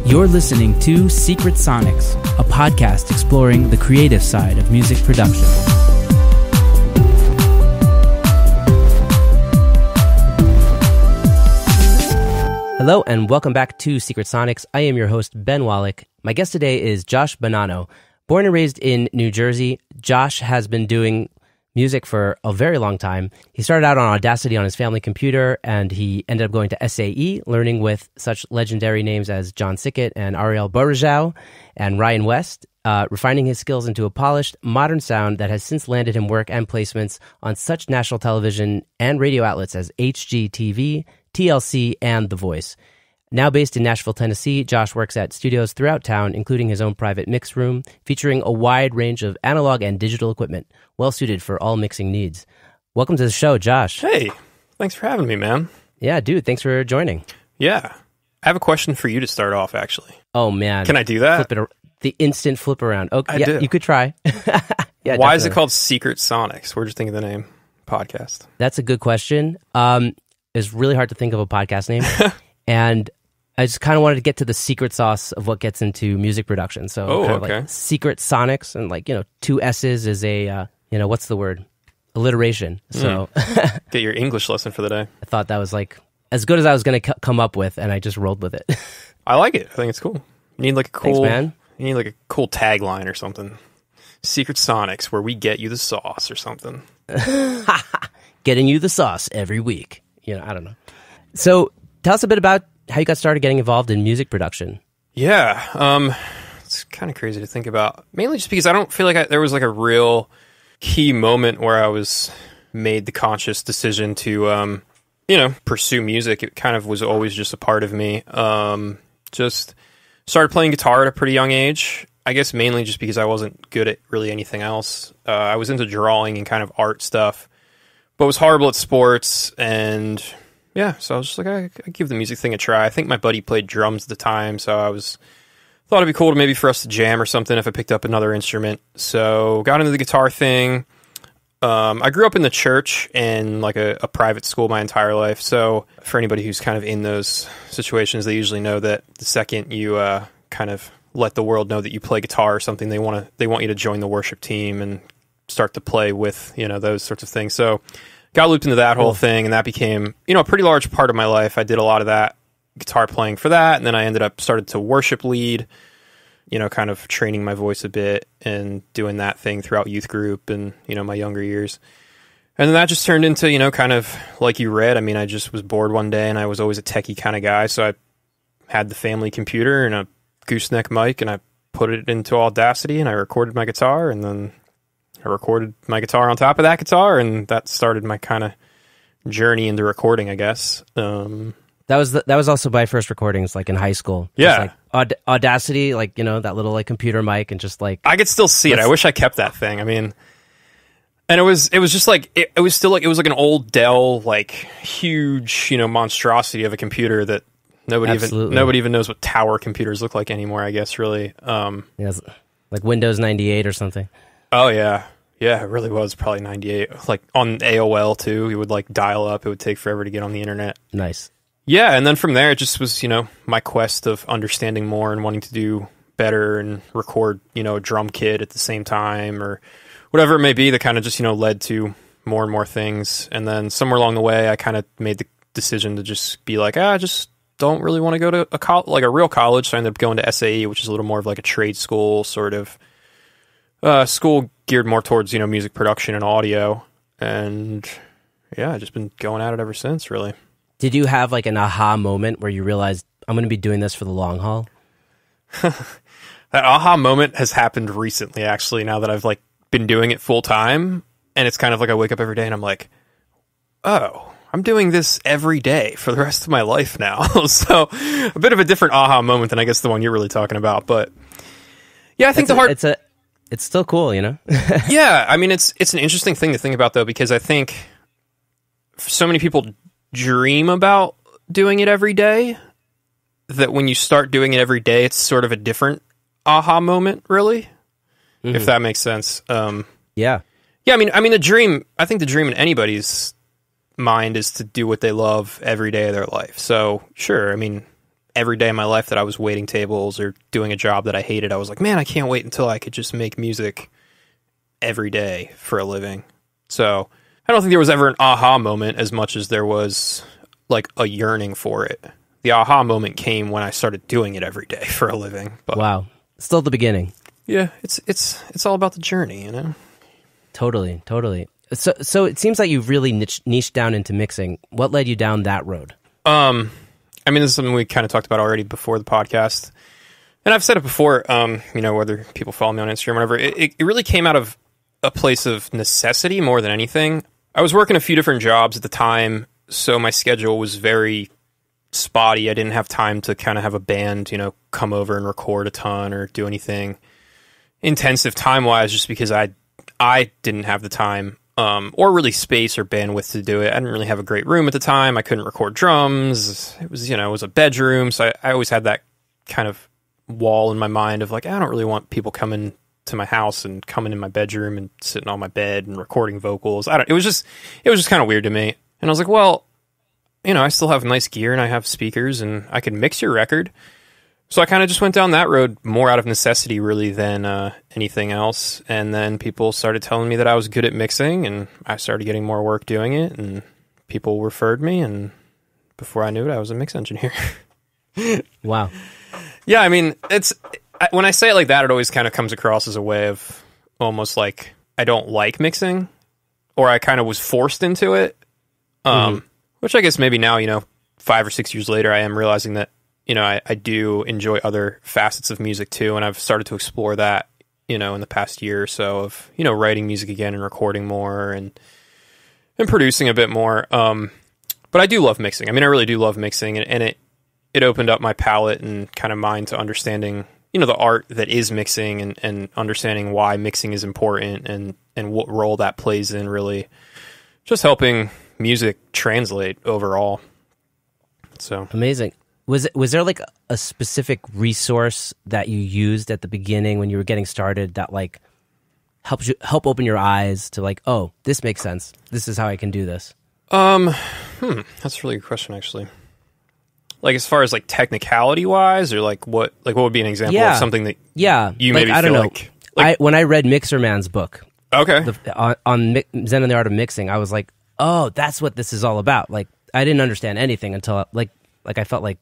You're listening to Secret Sonics, a podcast exploring the creative side of music production. Hello and welcome back to Secret Sonics. I am your host, Ben Wallach. My guest today is Josh Bonanno. Born and raised in New Jersey, Josh has been doing music for a very long time. He started out on Audacity on his family computer, and he ended up going to SAE, learning with such legendary names as John Sickett and Ariel Barajau and Ryan West, refining his skills into a polished, modern sound that has since landed him work and placements on such national television and radio outlets as HGTV, TLC, and The Voice. Now based in Nashville, Tennessee, Josh works at studios throughout town, including his own private mix room, featuring a wide range of analog and digital equipment, well suited for all mixing needs. Welcome to the show, Josh. Hey, thanks for having me, man. Yeah, dude, thanks for joining. Yeah. I have a question for you to start off, actually. Oh, man. Can I do that? The instant flip around. Okay, yeah, do. You could try. Yeah, Why definitely. is it called Secret Sonics? Where'd you think of the name? Podcast. That's a good question. It's really hard to think of a podcast name. And I just kind of wanted to get to the secret sauce of what gets into music production. So kind of like Secret Sonics, and like, two S's is a, what's the word? Alliteration. So Get your English lesson for the day. I thought that was like as good as I was going to come up with, and I just rolled with it. I like it. I think it's cool. You need like a cool, Thanks, man. You need like a cool tagline or something. Secret Sonics, where we get you the sauce or something. Getting you the sauce every week. I don't know. So tell us a bit about how you got started getting involved in music production. Yeah, it's kind of crazy to think about. Mainly just because I don't feel like there was like a real key moment where I was made the conscious decision to, pursue music. It kind of was always just a part of me. Just started playing guitar at a pretty young age. I guess mainly just because I wasn't good at really anything else. I was into drawing and kind of art stuff, but was horrible at sports. And yeah, so I was just like, I'd give the music thing a try. I think my buddy played drums at the time, so thought it'd be cool to maybe for us to jam or something if I picked up another instrument. So got into the guitar thing. I grew up in the church and like a private school my entire life. So for anybody who's kind of in those situations, they usually know that the second you kind of let the world know that you play guitar or something, they want you to join the worship team and start to play with, those sorts of things. So got looped into that whole thing, and that became, a pretty large part of my life. I did a lot of that guitar playing for that, and then I started to worship lead, kind of training my voice a bit and doing that thing throughout youth group and, my younger years. And then that just turned into, kind of like you read. I mean, I just was bored one day, and I was always a techie kind of guy, so I had the family computer and a gooseneck mic, and I put it into Audacity, and I recorded my guitar, and then I recorded my guitar on top of that guitar, and that started my kind of journey into recording, I guess. That was also my first recordings, like in high school. Yeah, like Audacity, like that little like computer mic, and just like I could still see it. I wish I kept that thing. I mean, and it was just like it was still like it was like an old Dell, like huge, monstrosity of a computer that nobody even knows what tower computers look like anymore. I guess really, like Windows 98 or something. Oh yeah. Yeah, it really was probably 98. Like on AOL too, you would like dial up. It would take forever to get on the internet. Nice. Yeah, and then from there, it just was, my quest of understanding more and wanting to do better and record, a drum kit at the same time or whatever it may be that kind of just, led to more and more things. And then somewhere along the way, I kind of made the decision to just be like, I just don't really want to go to a real college. So I ended up going to SAE, which is a little more of like a trade school sort of school geared more towards, music production and audio. And yeah, I've just been going at it ever since, really. Did you have like an aha moment where you realized I'm going to be doing this for the long haul? That aha moment has happened recently, actually, now that I've like been doing it full time. And it's kind of like I wake up every day and I'm like, oh, I'm doing this every day for the rest of my life now. So a bit of a different aha moment than I guess the one you're really talking about. But yeah, I think it's still cool, Yeah, I mean, it's an interesting thing to think about, though, because I think so many people dream about doing it every day that when you start doing it every day, it's sort of a different aha moment, really, if that makes sense. Yeah. I mean, I think the dream in anybody's mind is to do what they love every day of their life. So, sure, I mean, every day of my life that I was waiting tables or doing a job that I hated, I was like, man, I can't wait until I could just make music every day for a living. So I don't think there was ever an aha moment as much as there was like a yearning for it. The aha moment came when I started doing it every day for a living. But Wow. Still at the beginning. yeah, it's all about the journey, you know? Totally. So it seems like you've really niched down into mixing. What led you down that road? I mean, this is something we kind of talked about already before the podcast. And I've said it before, you know, whether people follow me on Instagram or whatever, it really came out of a place of necessity more than anything. I was working a few different jobs at the time, so my schedule was very spotty. I didn't have time to kind of have a band, you know, come over and record a ton or do anything intensive time-wise, just because I didn't have the time or really space or bandwidth to do it. I didn't really have a great room at the time. I couldn't record drums. It was, you know, it was a bedroom, so I always had that kind of wall in my mind of like, I don't really want people coming to my house and coming in my bedroom and sitting on my bed and recording vocals. It was just kind of weird to me. And I was like, well, you know, I still have nice gear and I have speakers and I can mix your record. So I kind of just went down that road more out of necessity really than anything else. And then people started telling me that I was good at mixing, and I started getting more work doing it, and people referred me, and before I knew it, I was a mix engineer. Wow. Yeah, I mean, when I say it like that, it always kind of comes across as a way of almost like I don't like mixing, or I kind of was forced into it. Which I guess maybe now, you know, 5 or 6 years later, I am realizing that, you know, I do enjoy other facets of music too, and I've started to explore that, you know, in the past year or so of, you know, writing music again and recording more and producing a bit more. But I do love mixing. I mean, I really do love mixing, and it opened up my palette and kind of mind to understanding, you know, the art that is mixing and understanding why mixing is important and what role that plays in really just helping music translate overall. So amazing. Was there like a specific resource that you used at the beginning when you were getting started that like help open your eyes to like, oh, this makes sense. This is how I can do this. That's a really good question, actually. Like as far as like technicality wise, or like what would be an example of something that you maybe I don't feel know. like when I read Mixer Man's book, okay, on Zen and the Art of Mixing, I was like, oh, that's what this is all about. Like I didn't understand anything until like I felt like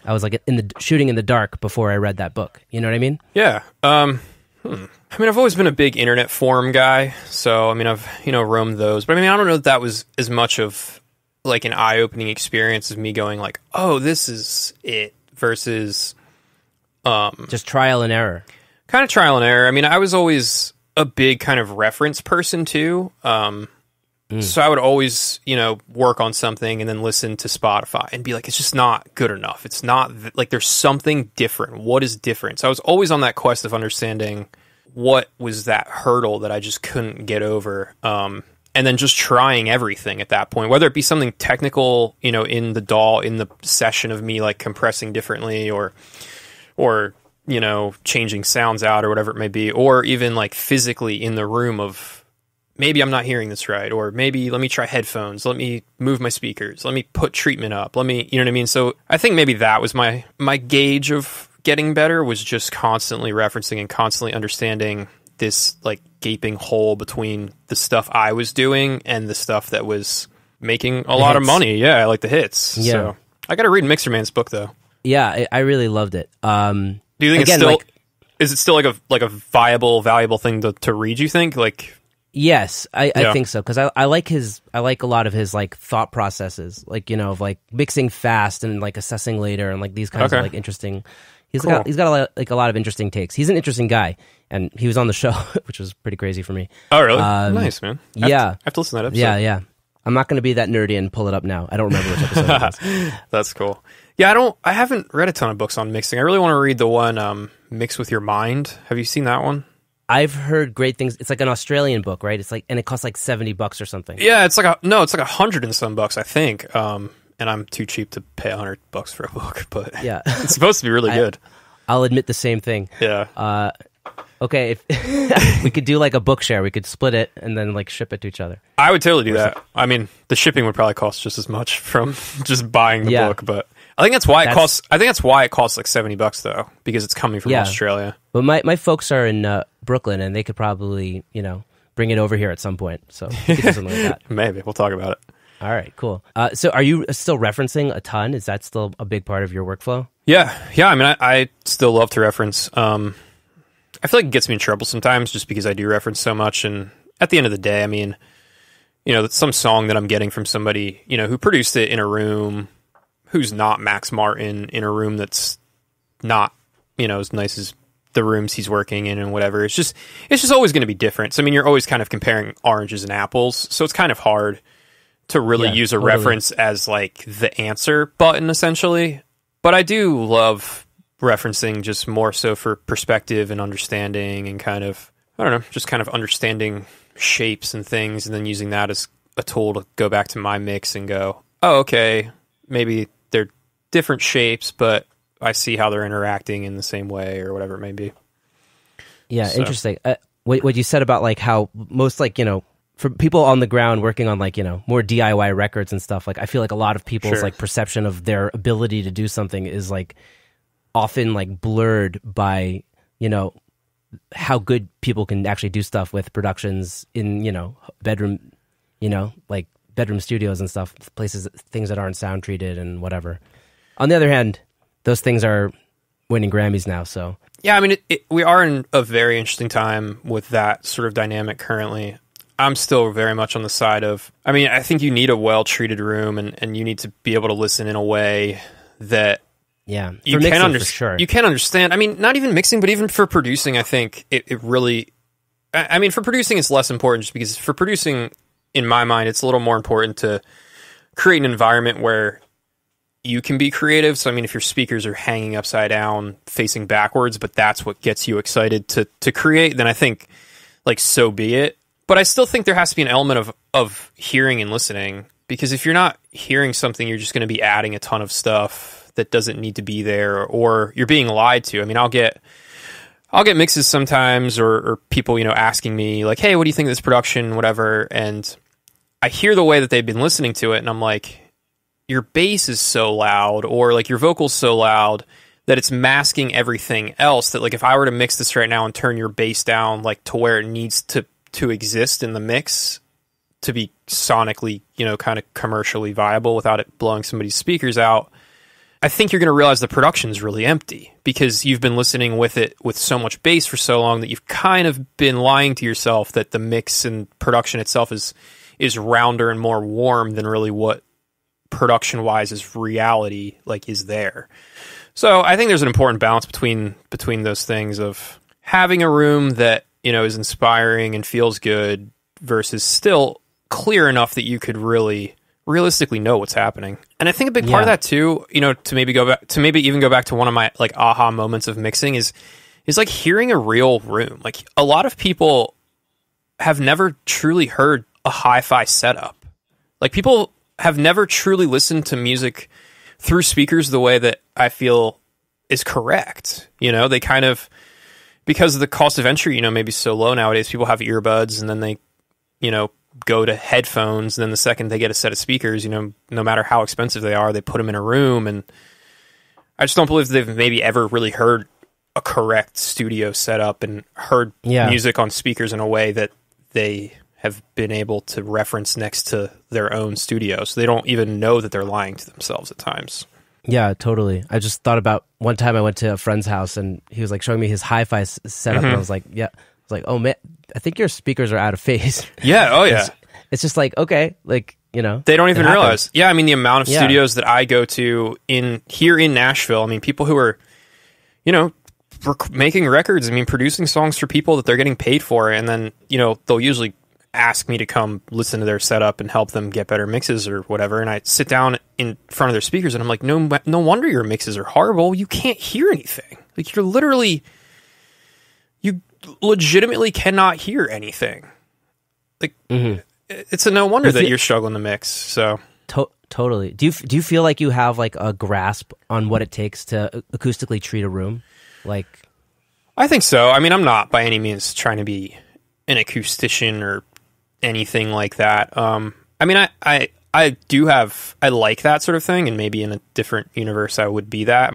I was like shooting in the dark before I read that book. You know what I mean? Yeah. I mean, I've always been a big internet forum guy, so I mean, I've, you know, roamed those. But I mean, I don't know that was as much of like an eye-opening experience as me going like, oh, this is it, versus just trial and error. Kind of trial and error. I mean, I was always a big kind of reference person too. So I would always, you know, work on something and then listen to Spotify and be like, it's just not good enough. It's not like there's something different. What is different? So I was always on that quest of understanding what was that hurdle that I just couldn't get over. And then just trying everything at that point, whether it be something technical, you know, in the DAW, in the session of me like compressing differently or, you know, changing sounds out or whatever it may be, or even like physically in the room of, maybe I'm not hearing this right, or maybe let me try headphones, let me move my speakers, let me put treatment up, let me, you know what I mean? So I think maybe that was my gauge of getting better, was just constantly referencing and constantly understanding this like gaping hole between the stuff I was doing and the stuff that was making a lot of money. Yeah, like the hits. Yeah. So I got to read Mixer Man's book though. Yeah, I really loved it. Do you think it's still, is it still like a viable, valuable thing to read, you think? Like, yes, I think so, because I like a lot of his like thought processes, like, you know, of like mixing fast and like assessing later and like these kinds of like interesting. He's got a lot of interesting takes. He's an interesting guy, and he was on the show, which was pretty crazy for me. Oh, really? Nice, man. I have to listen to that episode. Yeah. I'm not going to be that nerdy and pull it up now. I don't remember which episode it was. That's cool. Yeah, I haven't read a ton of books on mixing. I really want to read the one Mix With Your Mind. Have you seen that one? I've heard great things. It's like an Australian book, right? It's like, and it costs like $70 or something. Yeah, it's like $100 and some bucks, I think. And I'm too cheap to pay $100 for a book, but yeah, it's supposed to be really good. I'll admit the same thing. Yeah. Okay, if we could do like a book share, we could split it and then like ship it to each other. I would totally do that. I mean, the shipping would probably cost just as much from just buying the book, but I think that's why it costs. I think that's why it costs like $70 though, because it's coming from Australia. But my folks are in Brooklyn, and they could probably bring it over here at some point. So we could do something like that. Maybe we'll talk about it. All right, cool. So are you still referencing a ton? Is that still a big part of your workflow? Yeah. I mean, I still love to reference. I feel like it gets me in trouble sometimes just because I do reference so much. And at the end of the day, I mean, that's some song that I'm getting from somebody, who produced it in a room, who's not Max Martin, in a room that's not, as nice as the rooms he's working in and whatever. It's just always going to be different. So, I mean, you're always kind of comparing oranges and apples. So it's kind of hard to really use a reference as like the answer button, essentially. But I do love referencing just more so for perspective and understanding and kind of, I don't know, just kind of understanding shapes and things and then using that as a tool to go back to my mix and go, oh, okay, maybe they're different shapes, but I see how they're interacting in the same way or whatever it may be. Yeah, so. Interesting. What you said about like how most like, for people on the ground working on like, more DIY records and stuff, like I feel like a lot of people's like perception of their ability to do something is like often like blurred by, how good people can actually do stuff with productions in, bedroom, like bedroom studios and stuff, things that aren't sound treated and whatever. On the other hand, those things are winning Grammys now, so. Yeah, I mean, we are in a very interesting time with that sort of dynamic currently. I'm still very much on the side of, I mean, I think you need a well-treated room and you need to be able to listen in a way that you can understand. You can understand. I mean, not even mixing, but even for producing, I think it really, I mean, for producing, it's less important just because for producing, in my mind, it's a little more important to create an environment where you can be creative. So, I mean, if your speakers are hanging upside down, facing backwards, but that's what gets you excited to create, then I think, like, so be it. But I still think there has to be an element of hearing and listening, because if you're not hearing something, you're just going to be adding a ton of stuff that doesn't need to be there, or you're being lied to. I mean, I'll get mixes sometimes, or people, asking me like, hey, what do you think of this production, whatever, and I hear the way that they've been listening to it, and I'm like, your bass is so loud, or like your vocal's so loud that it's masking everything else, that like if I were to mix this right now and turn your bass down like to where it needs to exist in the mix to be sonically, kind of commercially viable without it blowing somebody's speakers out, I think you're going to realize the production's really empty because you've been listening with it with so much bass for so long that you've kind of been lying to yourself that the mix and production itself is rounder and more warm than really what production-wise is reality, like, is there. So I think there's an important balance between those things of having a room that, is inspiring and feels good versus still clear enough that you could really realistically know what's happening. And I think a big part of that too, to maybe even go back to one of my like aha moments of mixing is like hearing a real room. Like a lot of people have never truly heard a hi-fi setup. Like people have never truly listened to music through speakers the way that I feel is correct. They kind of, because of the cost of entry, maybe so low nowadays, people have earbuds and then they, go to headphones, and then the second they get a set of speakers, no matter how expensive they are, they put them in a room. And I just don't believe they've maybe ever really heard a correct studio setup and heard music on speakers in a way that they have been able to reference next to their own studio. So they don't even know that they're lying to themselves at times. Yeah, totally. I just thought about one time I went to a friend's house and he was like showing me his hi-fi setup, and I was like, oh man, I think your speakers are out of phase. Yeah, oh yeah. It's just like, okay, like, they don't even realize. Yeah, I mean, the amount of studios that I go to here in Nashville, I mean, people who are, making records, I mean, producing songs for people that they're getting paid for, and then, they'll usually ask me to come listen to their setup and help them get better mixes or whatever, and I sit down in front of their speakers and I'm like, no wonder your mixes are horrible. You can't hear anything. Like, you legitimately cannot hear anything. Like, it's a no wonder that you're struggling to mix. So totally. Do you feel like you have like a grasp on what it takes to acoustically treat a room? Like, I think so. I mean, I'm not by any means trying to be an acoustician or anything like that. I mean, I I like that sort of thing, and maybe in a different universe I would be that.